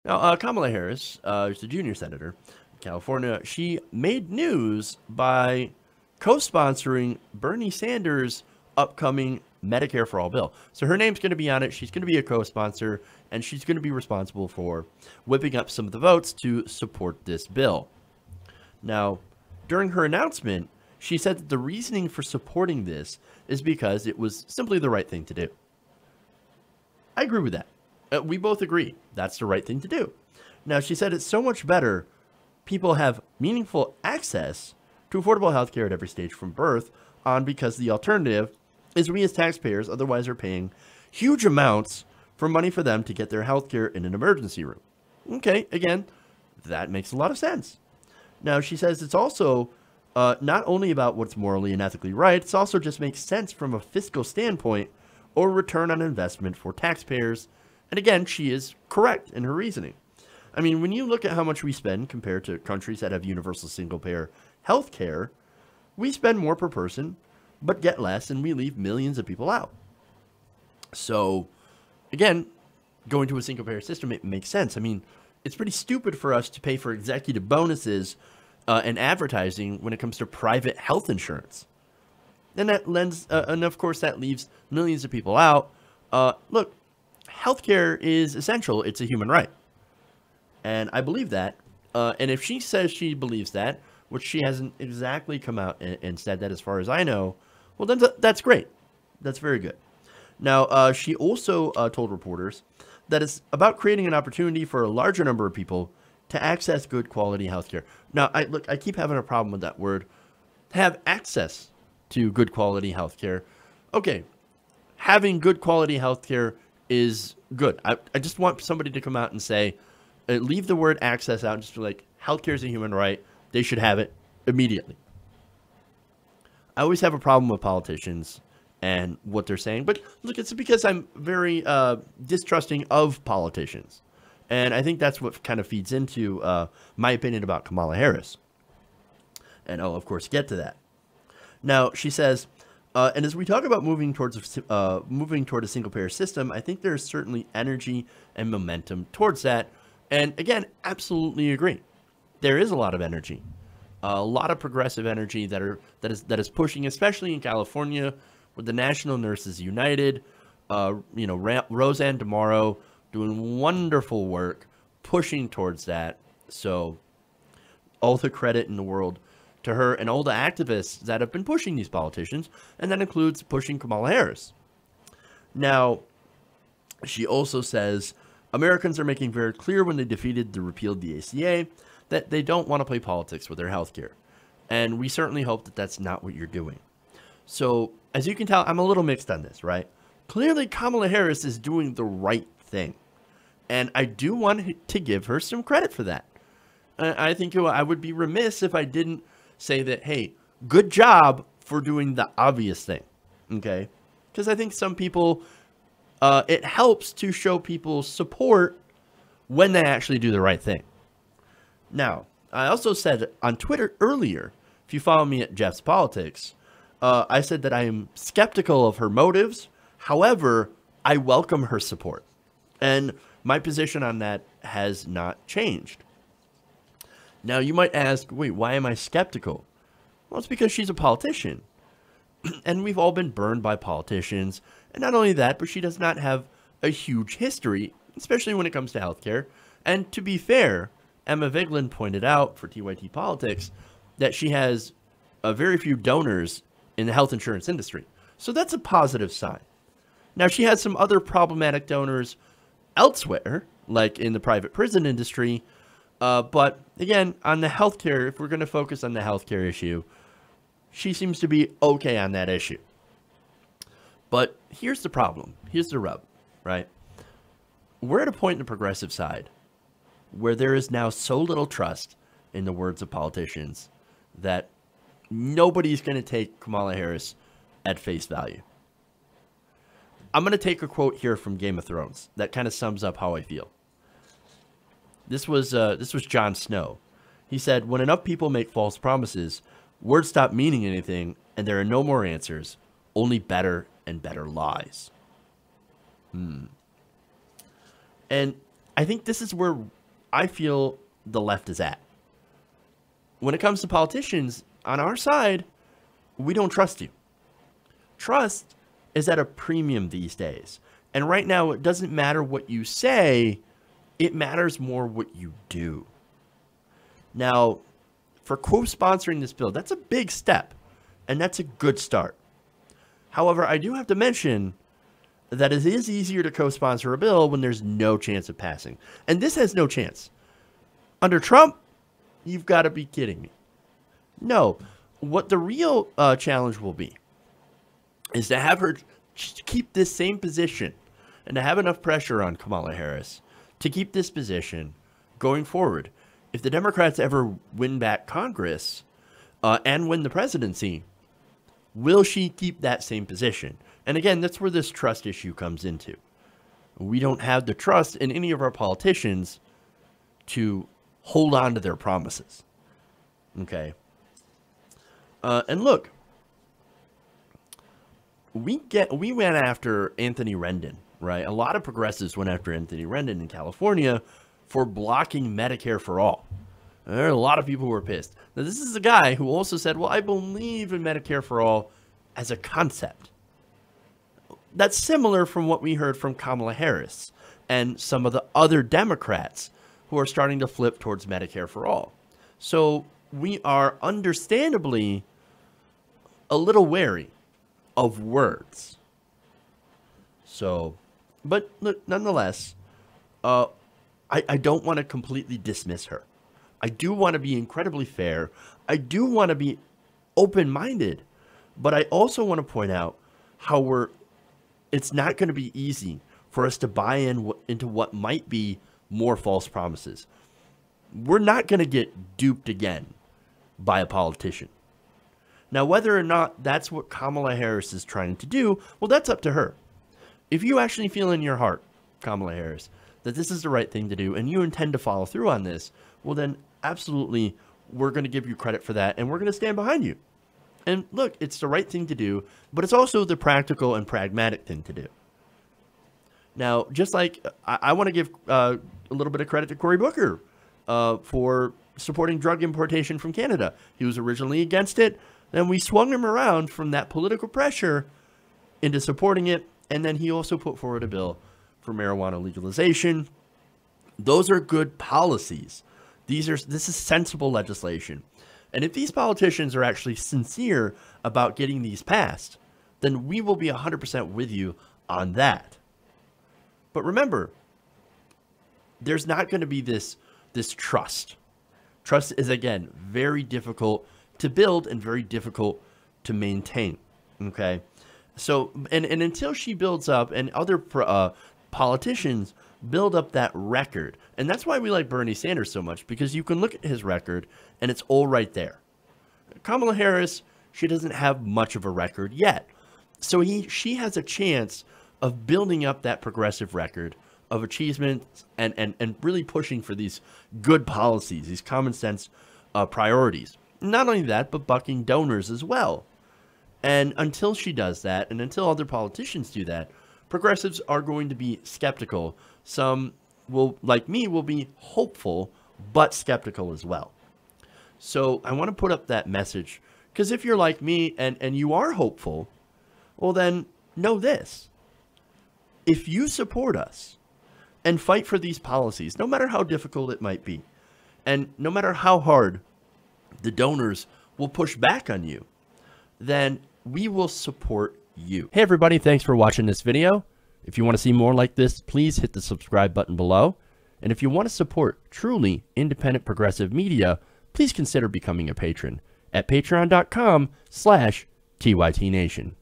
Now, Kamala Harris, who's the junior senator in California, she made news by co-sponsoring Bernie Sanders' upcoming Medicare for All bill. So her name's going to be on it. She's going to be a co-sponsor, and she's going to be responsible for whipping up some of the votes to support this bill. Now, during her announcement, she said that the reasoning for supporting this is because it was simply the right thing to do. I agree with that. We both agree that's the right thing to do. Now, she said it's so much better people have meaningful access to affordable health care at every stage from birth on, because the alternative is we as taxpayers otherwise are paying huge amounts for money for them to get their health care in an emergency room. Okay, again, that makes a lot of sense. Now, she says it's also not only about what's morally and ethically right, it also just makes sense from a fiscal standpoint or return on investment for taxpayers. And again, she is correct in her reasoning. I mean, when you look at how much we spend compared to countries that have universal single-payer health care, we spend more per person, but get less, and we leave millions of people out. So, again, going to a single-payer system, it makes sense. I mean, it's pretty stupid for us to pay for executive bonuses and advertising when it comes to private health insurance. And that lends, and of course, that leaves millions of people out. Look, healthcare is essential. It's a human right. And I believe that. And if she says she believes that, which she hasn't exactly come out and said that as far as I know, well, then that's great. That's very good. Now, she also told reporters that it's about creating an opportunity for a larger number of people to access good quality healthcare. Now, I keep having a problem with that word. Have access to good quality healthcare. Okay, having good quality healthcare is good. I just want somebody to come out and say, leave the word access out and just be like, healthcare is a human right. They should have it immediately. I always have a problem with politicians and what they're saying. But look, it's because I'm very distrusting of politicians. And I think that's what kind of feeds into my opinion about Kamala Harris. And I'll, of course, get to that. Now, she says, and as we talk about moving toward a single-payer system, I think there's certainly energy and momentum towards that. And again, absolutely agree. There is a lot of energy, a lot of progressive energy that is pushing, especially in California, with the National Nurses United, Roseanne DeMauro doing wonderful work, pushing towards that. So, all the credit in the world to her and all the activists that have been pushing these politicians, and that includes pushing Kamala Harris. Now, she also says Americans are making very clear when they defeated the repealed the ACA that they don't want to play politics with their health care. And we certainly hope that that's not what you're doing. So, as you can tell, I'm a little mixed on this, right? Clearly, Kamala Harris is doing the right thing. And I do want to give her some credit for that. I think I would be remiss if I didn't say that, hey, good job for doing the obvious thing, okay? Because I think some people, it helps to show people support when they actually do the right thing. Now, I also said on Twitter earlier, if you follow me at Jeff's Politics, I said that I am skeptical of her motives. However, I welcome her support. And my position on that has not changed. Now, you might ask, wait, why am I skeptical? Well, it's because she's a politician. And we've all been burned by politicians. And not only that, but she does not have a huge history, especially when it comes to healthcare. And to be fair, Emma Vigeland pointed out for TYT Politics that she has very few donors in the health insurance industry. So that's a positive sign. Now, she has some other problematic donors elsewhere, like in the private prison industry. But again, on the healthcare, if we're going to focus on the healthcare issue, she seems to be okay on that issue. But here's the problem. Here's the rub, right? We're at a point in the progressive side where there is now so little trust in the words of politicians that nobody's going to take Kamala Harris at face value. I'm going to take a quote here from Game of Thrones that kind of sums up how I feel. This was Jon Snow. He said, when enough people make false promises, words stop meaning anything, and there are no more answers, only better and better lies. And I think this is where I feel the left is at. When it comes to politicians, on our side, we don't trust you. Trust is at a premium these days. And right now, it doesn't matter what you say, it matters more what you do. Now, for co-sponsoring this bill, that's a big step, and that's a good start. However, I do have to mention that it is easier to co-sponsor a bill when there's no chance of passing. And this has no chance. Under Trump, you've got to be kidding me. No, what the real challenge will be is to have her keep this same position and to have enough pressure on Kamala Harris to keep this position going forward. If the Democrats ever win back Congress and win the presidency, will she keep that same position? And again, that's where this trust issue comes into. We don't have the trust in any of our politicians to hold on to their promises. Okay. And look, we went after Anthony Rendon, right? A lot of progressives went after Anthony Rendon in California for blocking Medicare for all. And there are a lot of people who were pissed. Now, this is a guy who also said, well, I believe in Medicare for all as a concept. That's similar from what we heard from Kamala Harris and some of the other Democrats who are starting to flip towards Medicare for all. So we are understandably a little wary of words. So, but look, nonetheless, I don't want to completely dismiss her. I do want to be incredibly fair. I do want to be open-minded, but I also want to point out how it's not going to be easy for us to buy into what might be more false promises. We're not going to get duped again by a politician. Now, whether or not that's what Kamala Harris is trying to do, well, that's up to her. If you actually feel in your heart, Kamala Harris, that this is the right thing to do and you intend to follow through on this, well, then absolutely, we're going to give you credit for that and we're going to stand behind you. And look, it's the right thing to do, but it's also the practical and pragmatic thing to do. Now, just like I want to give a little bit of credit to Cory Booker for supporting drug importation from Canada. He was originally against it. Then we swung him around from that political pressure into supporting it. And then he also put forward a bill for marijuana legalization. Those are good policies. This is sensible legislation. And if these politicians are actually sincere about getting these passed, then we will be 100% with you on that. But remember, there's not going to be this trust. Trust is, again, very difficult to build and very difficult to maintain. Okay? So, and until she builds up and other politicians build up that record, and that's why we like Bernie Sanders so much, because you can look at his record and it's all right there. Kamala Harris, she doesn't have much of a record yet. So she has a chance of building up that progressive record of achievements and really pushing for these good policies, these common sense priorities. Not only that, but bucking donors as well. And until she does that, and until other politicians do that, progressives are going to be skeptical. Some will, like me, will be hopeful, but skeptical as well. So I want to put up that message, because if you're like me and you are hopeful, well then know this. If you support us and fight for these policies, no matter how difficult it might be, and no matter how hard the donors will push back on you, then we will support you. Hey everybody, thanks for watching this video. If you want to see more like this, please hit the subscribe button below. And if you want to support truly independent progressive media, please consider becoming a patron at patreon.com/TYTNation.